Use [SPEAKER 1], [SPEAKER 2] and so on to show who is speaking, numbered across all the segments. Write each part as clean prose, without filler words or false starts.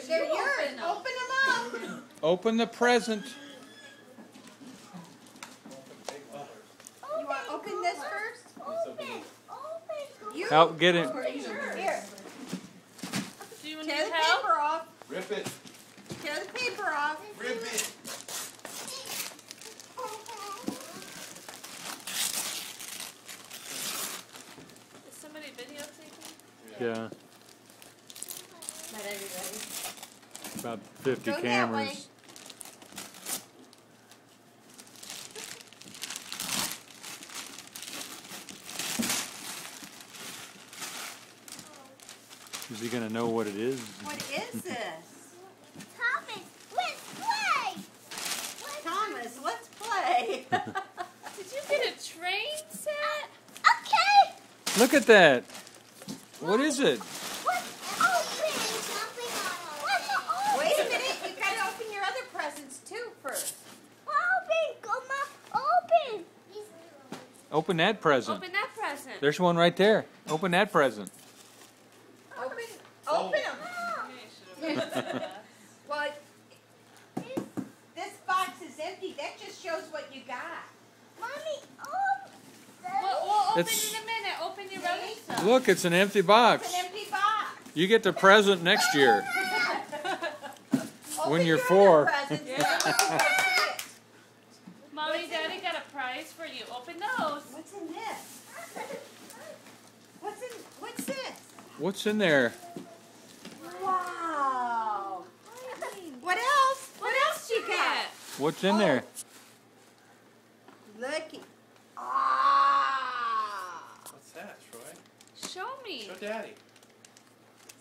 [SPEAKER 1] They're yours. Open them up.
[SPEAKER 2] Open the present.
[SPEAKER 1] You want to open this first?
[SPEAKER 3] Open.
[SPEAKER 1] You.
[SPEAKER 2] Help get it.
[SPEAKER 1] Here.
[SPEAKER 4] Do you need
[SPEAKER 1] Tear the
[SPEAKER 4] help?
[SPEAKER 1] paper off.
[SPEAKER 3] Rip it.
[SPEAKER 1] Tear the paper off.
[SPEAKER 3] Rip it.
[SPEAKER 4] Is somebody videotaping?
[SPEAKER 2] Yeah,
[SPEAKER 1] Not everybody.
[SPEAKER 2] about 50
[SPEAKER 1] Go that way.
[SPEAKER 2] cameras. Is he gonna know what it is?
[SPEAKER 1] What is this?
[SPEAKER 5] Thomas, let's play.
[SPEAKER 1] Thomas, let's play.
[SPEAKER 4] Did you get a train set?
[SPEAKER 5] Okay.
[SPEAKER 2] Look at that. What is it?
[SPEAKER 5] What's open? What's open?
[SPEAKER 1] Wait a minute. You got to open your other presents too first.
[SPEAKER 5] Open, come on, open.
[SPEAKER 2] Open that present.
[SPEAKER 4] Open that present.
[SPEAKER 2] There's one right there. Open that present.
[SPEAKER 1] Open them. Well, this box is empty. That just shows what you got.
[SPEAKER 5] Mommy,
[SPEAKER 4] We'll open
[SPEAKER 2] It's-
[SPEAKER 4] in a minute. Open your other stuff.
[SPEAKER 2] Look, it's an empty box.
[SPEAKER 1] It's an empty box.
[SPEAKER 2] You get the present next year.
[SPEAKER 1] Open
[SPEAKER 2] When you're
[SPEAKER 1] your
[SPEAKER 2] 4.
[SPEAKER 1] other presents. Yeah.
[SPEAKER 4] Mommy, Daddy got a prize for you. Open those.
[SPEAKER 1] What's in this? What's this?
[SPEAKER 2] What's in there?
[SPEAKER 1] Wow. What else? What else you got?
[SPEAKER 2] What's in there?
[SPEAKER 1] Looky. Ah.
[SPEAKER 3] What's that, Troy?
[SPEAKER 4] Show me.
[SPEAKER 3] Show Daddy.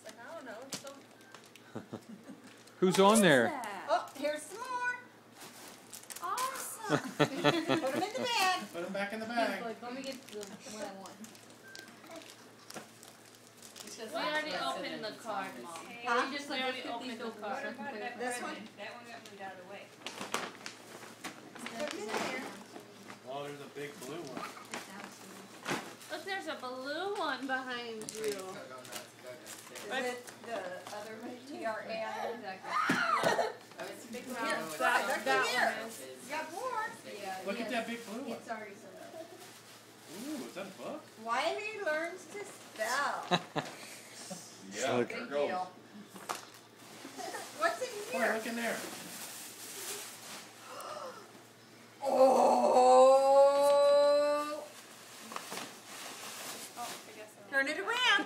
[SPEAKER 4] I don't know. It's so...
[SPEAKER 2] Who's on there?
[SPEAKER 1] Oh, here's some more.
[SPEAKER 4] Awesome.
[SPEAKER 1] Put them in the bag.
[SPEAKER 3] Put him back in the bag.
[SPEAKER 6] Let me get the one I want.
[SPEAKER 4] We already opened the card, Mom.
[SPEAKER 1] Huh?
[SPEAKER 6] You just
[SPEAKER 4] We
[SPEAKER 6] like
[SPEAKER 4] already
[SPEAKER 6] put these
[SPEAKER 4] opened the
[SPEAKER 6] over
[SPEAKER 4] card.
[SPEAKER 6] so I can put it
[SPEAKER 1] This
[SPEAKER 6] right
[SPEAKER 1] one?
[SPEAKER 6] in.
[SPEAKER 7] That one got moved out of the way.
[SPEAKER 1] Put them in there.
[SPEAKER 3] Oh, there's a big blue one.
[SPEAKER 4] Look, there's a blue one behind you.
[SPEAKER 1] Is it the other one? TRAI?
[SPEAKER 6] Exactly.
[SPEAKER 7] It's a big
[SPEAKER 1] Here,
[SPEAKER 7] round.
[SPEAKER 1] look
[SPEAKER 4] that
[SPEAKER 1] here.
[SPEAKER 4] one is.
[SPEAKER 1] You got more.
[SPEAKER 6] Yeah,
[SPEAKER 3] Look
[SPEAKER 6] yes.
[SPEAKER 3] at that big blue one.
[SPEAKER 6] It's already sold out.
[SPEAKER 3] Ooh, is that a book?
[SPEAKER 1] Wiley learns to spell.
[SPEAKER 3] Yeah.
[SPEAKER 2] Look.
[SPEAKER 1] Big deal. What's in
[SPEAKER 3] Boy,
[SPEAKER 1] here?
[SPEAKER 3] look in there.
[SPEAKER 1] Oh!
[SPEAKER 4] Oh, I guess so.
[SPEAKER 1] Turn it around.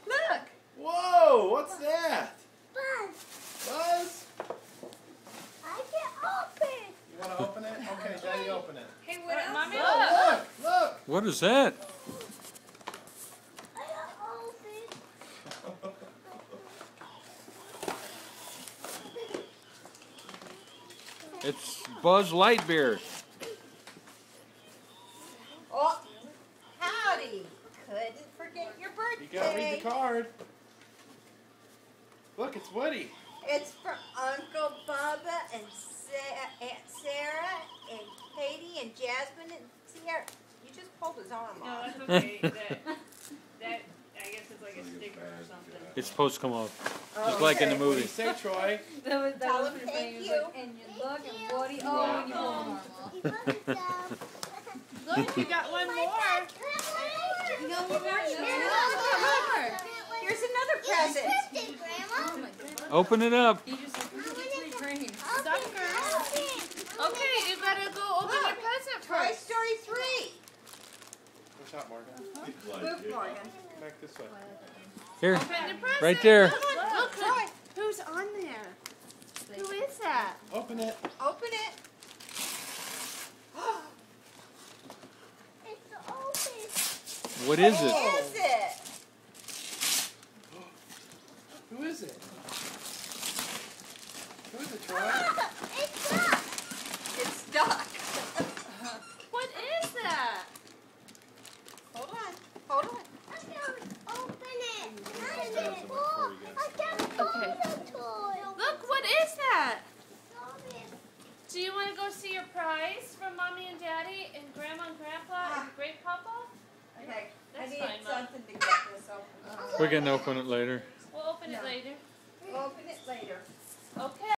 [SPEAKER 1] Look.
[SPEAKER 3] Whoa, what's that?
[SPEAKER 5] Buzz,
[SPEAKER 3] Buzz?
[SPEAKER 5] I can open.
[SPEAKER 3] You want to open it? Okay, Daddy, open it.
[SPEAKER 7] Hey, what else?
[SPEAKER 4] Mommy,
[SPEAKER 3] Oh,
[SPEAKER 4] look.
[SPEAKER 3] look, look.
[SPEAKER 2] What is that?
[SPEAKER 5] I can open.
[SPEAKER 2] It's Buzz Lightyear.
[SPEAKER 1] Oh, howdy. Couldn't forget your
[SPEAKER 3] You gotta read
[SPEAKER 1] birthday.
[SPEAKER 3] the card. Look, it's Woody.
[SPEAKER 1] It's from Uncle Bubba and Aunt Sarah and Katie and Jasmine and Sierra. You just pulled his arm
[SPEAKER 7] No,
[SPEAKER 1] off.
[SPEAKER 7] that's okay. That, I guess it's like a sticker or something.
[SPEAKER 2] It's supposed to come off.
[SPEAKER 1] Oh,
[SPEAKER 2] Just like in the
[SPEAKER 1] okay.
[SPEAKER 3] What do
[SPEAKER 2] movie.
[SPEAKER 3] you say, Troy?
[SPEAKER 6] That was
[SPEAKER 1] Tell
[SPEAKER 6] what
[SPEAKER 1] him
[SPEAKER 6] you're saying.
[SPEAKER 1] thank
[SPEAKER 6] It was
[SPEAKER 1] you.
[SPEAKER 6] like, and you look and Woody. Oh, and you pull the arm off.
[SPEAKER 5] You put it down.
[SPEAKER 4] Look, you got one more.
[SPEAKER 6] You got one more?
[SPEAKER 1] Here's another present.
[SPEAKER 6] Oh my goodness.
[SPEAKER 2] Open it up.
[SPEAKER 6] You just like, look at three trains.
[SPEAKER 4] Okay, you gotta go open your present
[SPEAKER 1] Toy
[SPEAKER 4] first.
[SPEAKER 1] Story 3.
[SPEAKER 3] Push out, Morgan.
[SPEAKER 1] Move, Morgan.
[SPEAKER 3] Come back this way.
[SPEAKER 2] Here.
[SPEAKER 4] Open your present.
[SPEAKER 2] Right there.
[SPEAKER 4] Look,
[SPEAKER 1] Troy,
[SPEAKER 4] who's on there? Who is that?
[SPEAKER 3] Open it.
[SPEAKER 1] open it.
[SPEAKER 5] It's open.
[SPEAKER 2] What is
[SPEAKER 1] What
[SPEAKER 2] it?
[SPEAKER 1] is it?
[SPEAKER 3] Who is it? Who is it, Troy?
[SPEAKER 5] It's up.
[SPEAKER 1] It's stuck.
[SPEAKER 4] What is that?
[SPEAKER 1] Hold on. Hold on.
[SPEAKER 5] I can open it. I
[SPEAKER 3] Just
[SPEAKER 5] can
[SPEAKER 3] have some
[SPEAKER 5] pull.
[SPEAKER 3] before you
[SPEAKER 5] I can pull the toy.
[SPEAKER 4] Look, what is that?
[SPEAKER 5] Open.
[SPEAKER 4] Do you want to go see your prize from Mommy and Daddy and Grandma and Grandpa and Great Papa?
[SPEAKER 1] Okay. I
[SPEAKER 4] That's
[SPEAKER 1] need
[SPEAKER 4] fine, Mom.
[SPEAKER 1] something to get this open.
[SPEAKER 2] We can open it later.
[SPEAKER 4] We'll open it
[SPEAKER 1] No.
[SPEAKER 4] later.
[SPEAKER 1] Open it later.